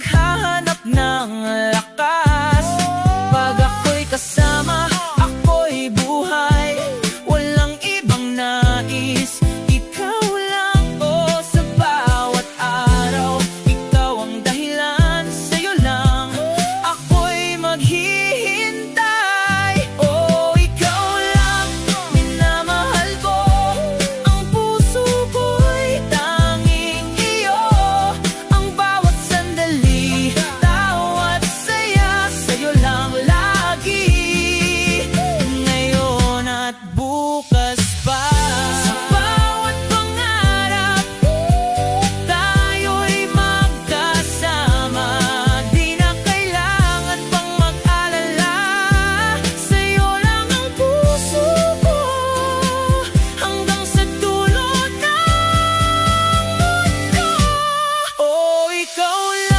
maghahanap ng lakas. Pag ako'y kasama, ako'y buhay. Walang ibang nais, ikaw lang o sa bawat araw. Ikaw ang dahilan, sa'yo lang ako'y maghihintay. Oh, ikaw lang, minamahal ko. Ang puso ko'y tanging iyo. Ang bawat sandali, tawa't saya, sa'yo lang lagi, ngayon at bukas pa. Sa bawat pangarap, tayo'y magkasama. Di na kailangan pang mag-alala, sa'yo lang ang puso ko, hanggang sa dulo ng mundo. Oh, ikaw lang.